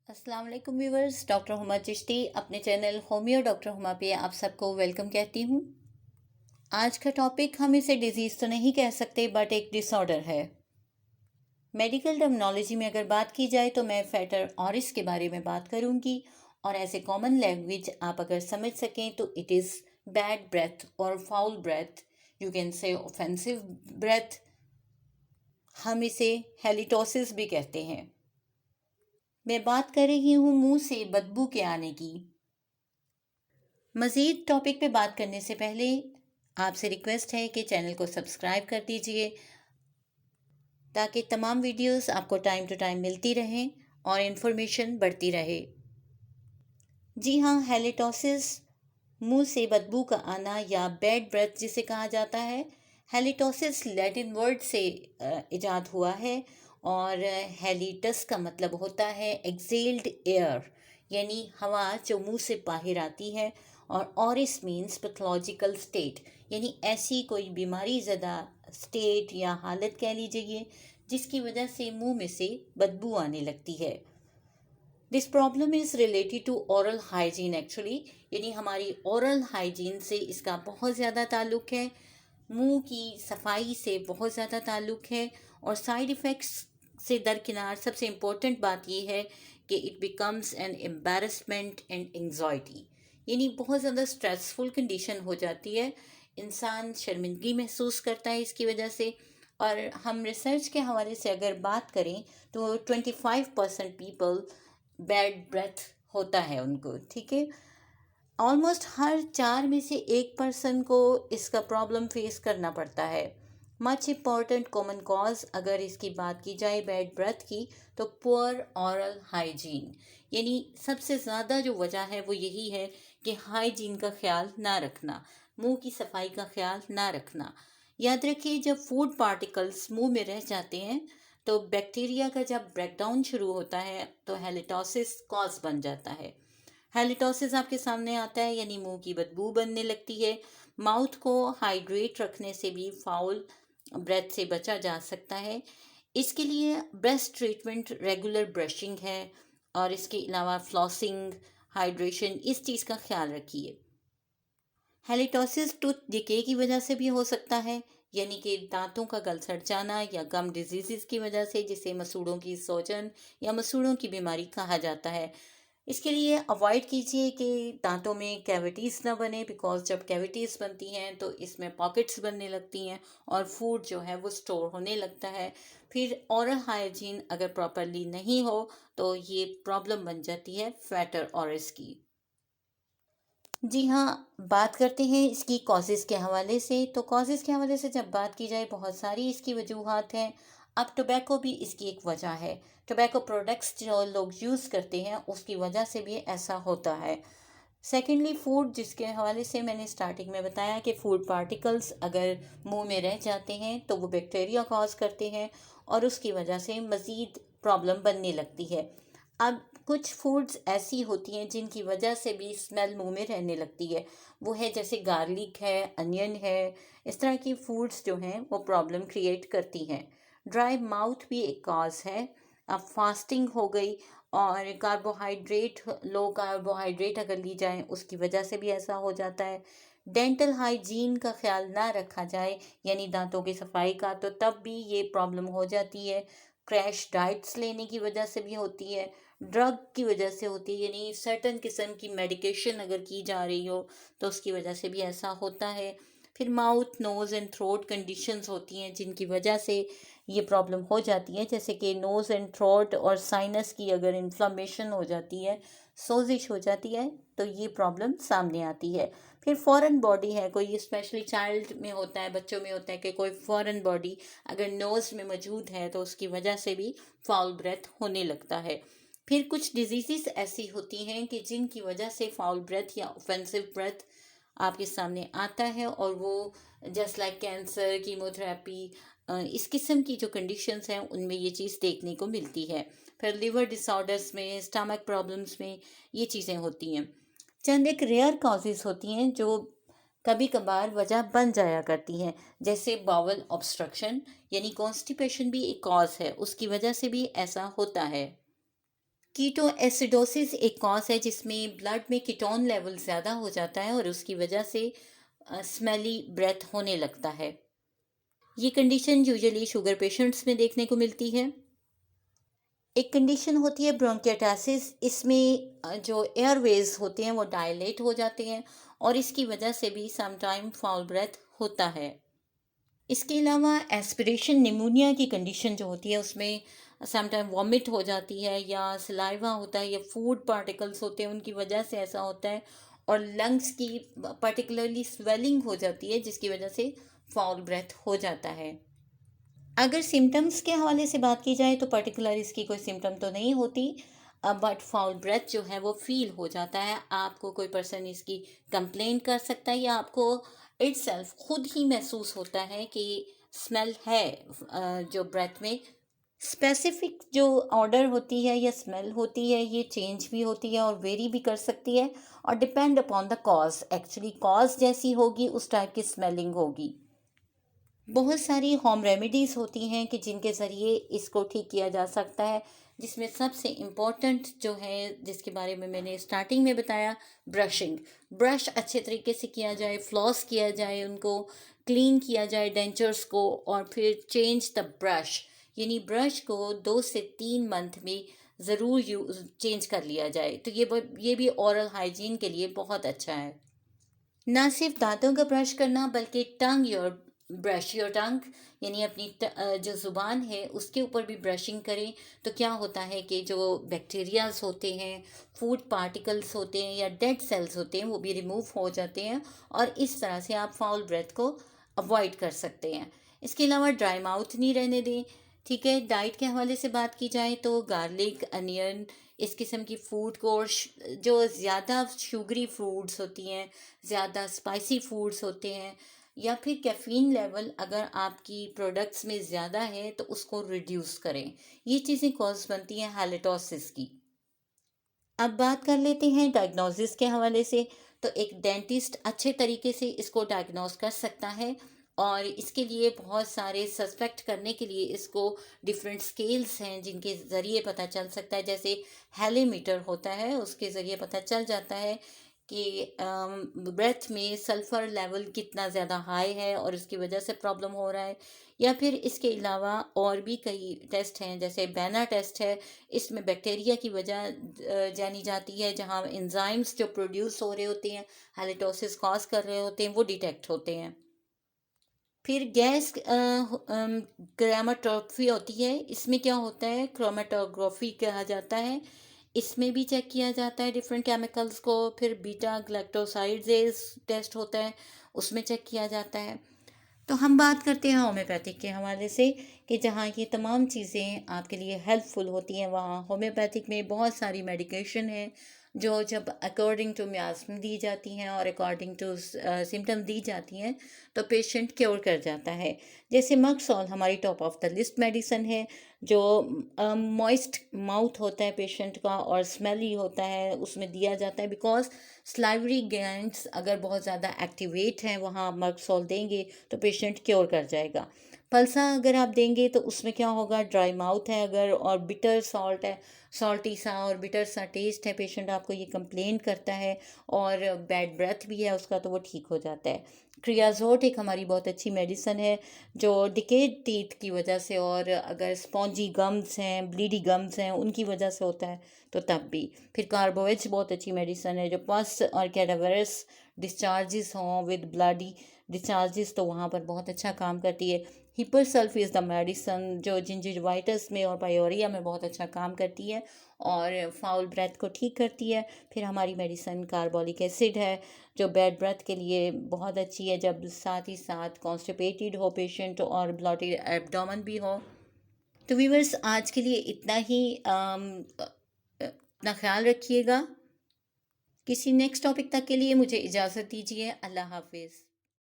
अस्सलाम वालेकुम viewers, doctor Huma Chishti अपने चैनल होमियो डॉक्टर हुमा पे आप सबको वेलकम कहती हूँ। आज का टॉपिक हम इसे डिजीज़ तो नहीं कह सकते बट एक डिसऑर्डर है। मेडिकल टर्मिनोलॉजी में अगर बात की जाए तो मैं फैटर ऑरिस के बारे में बात करूँगी और ऐसे कॉमन लैंग्वेज आप अगर समझ सकें तो इट इज़ बैड ब्रेथ और foul breath, you can say offensive breath. हम इसे हेलिटोसिस भी कहते हैं। मैं बात कर रही हूँ मुंह से बदबू के आने की। मज़ीद टॉपिक पे बात करने से पहले आपसे रिक्वेस्ट है कि चैनल को सब्सक्राइब कर दीजिए ताकि तमाम वीडियोस आपको टाइम टू टाइम मिलती रहें और इन्फॉर्मेशन बढ़ती रहे। जी हाँ, हेलिटोसिस मुंह से बदबू का आना या बैड ब्रेथ जिसे कहा जाता है। हेलिटोसिस लैटिन वर्ड से इजाद हुआ है और हेलिटस का मतलब होता है एक्सेल्ड एयर, यानी हवा जो मुंह से बाहर आती है। और ऑरिस मीन्स पैथोलॉजिकल स्टेट, यानी ऐसी कोई बीमारी ज़दा स्टेट या हालत कह लीजिए जिसकी वजह से मुंह में से बदबू आने लगती है। This problem is related to oral hygiene actually, यानी हमारी ओरल हाइजीन से इसका बहुत ज़्यादा ताल्लुक़ है, मुंह की सफाई से बहुत ज़्यादा ताल्लुक़ है। और साइड इफ़ेक्ट्स से दरकिनार सबसे इम्पोर्टेंट बात यह है कि it becomes N embarrassment and anxiety, यानी बहुत ज़्यादा स्ट्रेसफुल कंडीशन हो जाती है। इंसान शर्मिंदगी महसूस करता है इसकी वजह से। और हम रिसर्च के हवाले से अगर बात करें तो 25% पीपल बैड ब्रेथ होता है उनको, ठीक है। ऑलमोस्ट हर 4 में से एक पर्सन को इसका प्रॉब्लम फेस करना पड़ता है। मच इम्पॉर्टेंट कॉमन कॉज अगर इसकी बात की जाए बैड ब्रेथ की तो पुअर ऑरल हाइजीन, यानी सबसे ज़्यादा जो वजह है वो यही है कि हाइजीन का ख्याल ना रखना, मुंह की सफाई का ख्याल ना रखना। याद रखिए, जब फूड पार्टिकल्स मुंह में रह जाते हैं तो बैक्टीरिया का जब ब्रेकडाउन शुरू होता है तो हेलिटोसिस कॉज बन जाता है। हेलिटोसिस आपके सामने आता है यानी मुंह की बदबू बनने लगती है। माउथ को हाइड्रेट रखने से भी फाउल ब्रेथ से बचा जा सकता है। इसके लिए बेस्ट ट्रीटमेंट रेगुलर ब्रशिंग है और इसके अलावा फ्लॉसिंग, हाइड्रेशन, इस चीज़ का ख्याल रखिए। हेलिटोसिस टूथ डिके की वजह से भी हो सकता है, यानी कि दांतों का गल सड़ जाना या गम डिजीज़ की वजह से, जिसे मसूड़ों की सोजन या मसूड़ों की बीमारी कहा जाता है। इसके लिए अवॉइड कीजिए कि दांतों में कैविटीज़ ना बने, बिकॉज जब कैविटीज़ बनती हैं तो इसमें पॉकेट्स बनने लगती हैं और फूड जो है वो स्टोर होने लगता है। फिर ओरल हाइजीन अगर प्रॉपरली नहीं हो तो ये प्रॉब्लम बन जाती है फैटर ऑरिस की। जी हाँ, बात करते हैं इसकी कॉजेज़ के हवाले से। तो कॉजेज़ के हवाले से जब बात की जाए बहुत सारी इसकी वजूहात हैं। अब टोबैको भी इसकी एक वजह है। टोबैको प्रोडक्ट्स जो लोग यूज़ करते हैं उसकी वजह से भी ऐसा होता है। सेकेंडली फूड, जिसके हवाले से मैंने स्टार्टिंग में बताया कि फूड पार्टिकल्स अगर मुंह में रह जाते हैं तो वो बैक्टीरिया कॉज करते हैं और उसकी वजह से मज़ीद प्रॉब्लम बनने लगती है। अब कुछ फूड्स ऐसी होती हैं जिनकी वजह से भी स्मेल मुंह में रहने लगती है। वो है जैसे गार्लिक है, अनियन है, इस तरह की फूड्स जो हैं वो प्रॉब्लम क्रिएट करती हैं। ड्राई माउथ भी एक कॉज है। अब फास्टिंग हो गई और कार्बोहाइड्रेट, लो कार्बोहाइड्रेट अगर ली जाए उसकी वजह से भी ऐसा हो जाता है। डेंटल हाइजीन का ख्याल ना रखा जाए, यानी दांतों की सफाई का, तो तब भी ये प्रॉब्लम हो जाती है। क्रैश डाइट्स लेने की वजह से भी होती है। ड्रग की वजह से होती है, यानी सर्टन किस्म की मेडिकेशन अगर की जा रही हो तो उसकी वजह से भी ऐसा होता है। फिर mouth, nose and throat conditions होती हैं जिनकी वजह से ये प्रॉब्लम हो जाती है, जैसे कि नोज़ एंड थ्रोट और साइनस की अगर इन्फ्लामेशन हो जाती है, सोजिश हो जाती है, तो ये प्रॉब्लम सामने आती है। फिर फॉरेन बॉडी है, कोई स्पेशली चाइल्ड में होता है, बच्चों में होता है कि कोई फॉरेन बॉडी अगर नोज़ में मौजूद है तो उसकी वजह से भी फाउल ब्रेथ होने लगता है। फिर कुछ डिजीज़ ऐसी होती हैं कि जिनकी वजह से फाउल ब्रेथ या ऑफेंसिव ब्रेथ आपके सामने आता है और वो जस्ट लाइक कैंसर, कीमोथेरेपी, इस किस्म की जो कंडीशंस हैं उनमें ये चीज़ देखने को मिलती है। फिर लिवर डिसऑर्डर्स में, स्टमक प्रॉब्लम्स में ये चीज़ें होती हैं। चंद एक रेयर कॉजेज़ होती हैं जो कभी कभार वजह बन जाया करती हैं, जैसे बावल ऑब्स्ट्रक्शन, यानी कॉन्स्टिपेशन भी एक कॉज है, उसकी वजह से भी ऐसा होता है। कीटो एसिडोसिस एक कॉज है जिसमें ब्लड में कीटोन लेवल ज़्यादा हो जाता है और उसकी वजह से स्मेली ब्रेथ होने लगता है। ये कंडीशन यूजुअली शुगर पेशेंट्स में देखने को मिलती है। एक कंडीशन होती है ब्रोंकियाटासिस। इसमें जो एयरवेज होते हैं वो डायलेट हो जाते हैं और इसकी वजह से भी समटाइम फाउल ब्रेथ होता है। इसके अलावा एस्पिरेशन निमोनिया की कंडीशन जो होती है उसमें समटाइम वॉमिट हो जाती है या सलाइवा होता है या फूड पार्टिकल्स होते हैं, उनकी वजह से ऐसा होता है। और लंग्स की पर्टिकुलरली स्वेलिंग हो जाती है जिसकी वजह से फाउल ब्रेथ हो जाता है। अगर सिम्टम्स के हवाले से बात की जाए तो पर्टिकुलर इसकी कोई सिम्टम तो नहीं होती, बट फाउल ब्रेथ जो है वो फील हो जाता है। आपको कोई पर्सन इसकी कंप्लेंट कर सकता है या आपको इटसेल्फ खुद ही महसूस होता है कि स्मेल है जो ब्रेथ में। स्पेसिफिक जो ऑर्डर होती है या स्मेल होती है ये चेंज भी होती है और वेरी भी कर सकती है और depend upon the cause. Actually cause जैसी होगी उस टाइप की स्मेलिंग होगी। बहुत सारी होम रेमेडीज़ होती हैं कि जिनके ज़रिए इसको ठीक किया जा सकता है, जिसमें सबसे इम्पॉर्टेंट जो है जिसके बारे में मैंने स्टार्टिंग में बताया, ब्रशिंग। ब्रश अच्छे तरीके से किया जाए, फ्लॉस किया जाए, उनको क्लीन किया जाए डेंचर्स को, और फिर चेंज द ब्रश, यानी ब्रश को 2 से 3 मंथ में ज़रूर चेंज कर लिया जाए। तो ये भी ओरल हाइजीन के लिए बहुत अच्छा है। ना सिर्फ दांतों का ब्रश करना बल्कि टंग योर ब्रश योर टंग, यानी अपनी जो ज़ुबान है उसके ऊपर भी ब्रशिंग करें। तो क्या होता है कि जो बैक्टीरियाज होते हैं, फूड पार्टिकल्स होते हैं या डेड सेल्स होते हैं वो भी रिमूव हो जाते हैं और इस तरह से आप फाउल ब्रेथ को अवॉइड कर सकते हैं। इसके अलावा ड्राई माउथ नहीं रहने दें। ठीक है, डाइट के हवाले से बात की जाए तो गार्लिक, अनियन, इस किस्म की फूड को, और जो ज़्यादा शुगरी फूड्स होती हैं, ज़्यादा स्पाइसी फूड्स होते हैं, या फिर कैफ़ीन लेवल अगर आपकी प्रोडक्ट्स में ज़्यादा है तो उसको रिड्यूस करें। ये चीज़ें कॉज बनती हैं हैलिटोसिस की। अब बात कर लेते हैं डायग्नोसिस के हवाले से। तो एक डेंटिस्ट अच्छे तरीके से इसको डायग्नोस कर सकता है और इसके लिए बहुत सारे सस्पेक्ट करने के लिए इसको डिफरेंट स्केल्स हैं जिनके ज़रिए पता चल सकता है। जैसे हेलीमीटर होता है, उसके ज़रिए पता चल जाता है कि ब्रेथ में सल्फ़र लेवल कितना ज़्यादा हाई है और उसकी वजह से प्रॉब्लम हो रहा है। या फिर इसके अलावा और भी कई टेस्ट हैं, जैसे बैना टेस्ट है। इसमें बैक्टीरिया की वजह जानी जाती है, जहाँ एंजाइम्स जो प्रोड्यूस हो रहे होते हैं, हाइलिटोसिस कॉज कर रहे होते हैं, वो डिटेक्ट होते हैं। फिर गैस क्रोमेटोग्राफी होती है। इसमें क्या होता है, क्रोमेटोग्राफी कहा जाता है। इसमें भी चेक किया जाता है डिफरेंट केमिकल्स को। फिर बीटा ग्लैक्टोसाइडेज टेस्ट होता है, उसमें चेक किया जाता है। तो हम बात करते हैं होम्योपैथिक के हवाले से कि जहाँ ये तमाम चीज़ें आपके लिए हेल्पफुल होती हैं, वहाँ होम्योपैथिक में बहुत सारी मेडिकेशन है जो जब अकॉर्डिंग टू मियास्म दी जाती हैं और अकॉर्डिंग टू सिम्टम दी जाती हैं तो पेशेंट क्योर कर जाता है। जैसे मक्सॉल हमारी top of the list medicine है। जो मॉइस्ट माउथ होता है पेशेंट का और स्मेली होता है, उसमें दिया जाता है। बिकॉज स्लाइवरी ग्लैंड्स अगर बहुत ज़्यादा एक्टिवेट हैं वहाँ मक्सॉल देंगे तो पेशेंट क्योर कर जाएगा। पल्सा अगर आप देंगे तो उसमें क्या होगा, ड्राई माउथ है अगर और बिटर सॉल्ट है, सॉल्टी सा और बिटर सा टेस्ट है, पेशेंट आपको ये कंप्लेन करता है, और बैड ब्रेथ भी है उसका, तो वो ठीक हो जाता है। क्रियाजोट एक हमारी बहुत अच्छी मेडिसन है जो डिकेड टीथ की वजह से, और अगर स्पॉन्जी गम्स हैं, ब्लीडी गम्स हैं, उनकी वजह से होता है तो तब भी। फिर कार्बोवेज बहुत अच्छी मेडिसन है जो पस और कैडावरस डिस्चार्जेस हों विद ब्लडी डिस्चार्जेस, तो वहाँ पर बहुत अच्छा काम करती है। Hepar sulph is the medicine जो जिंजिवाइटिस में और पायोरिया में बहुत अच्छा काम करती है और फाउल ब्रेथ को ठीक करती है। फिर हमारी मेडिसन कार्बोलिक एसिड है जो बैड ब्रेथ के लिए बहुत अच्छी है, जब साथ ही साथ कॉन्स्टिपेटेड हो पेशेंट और ब्लॉटेड एब्डोमेन भी हो। तो व्यूअर्स, आज के लिए इतना ही। अपना ख्याल रखिएगा। किसी नेक्स्ट टॉपिक तक के लिए मुझे इजाज़त दीजिए। अल्लाह हाफिज़।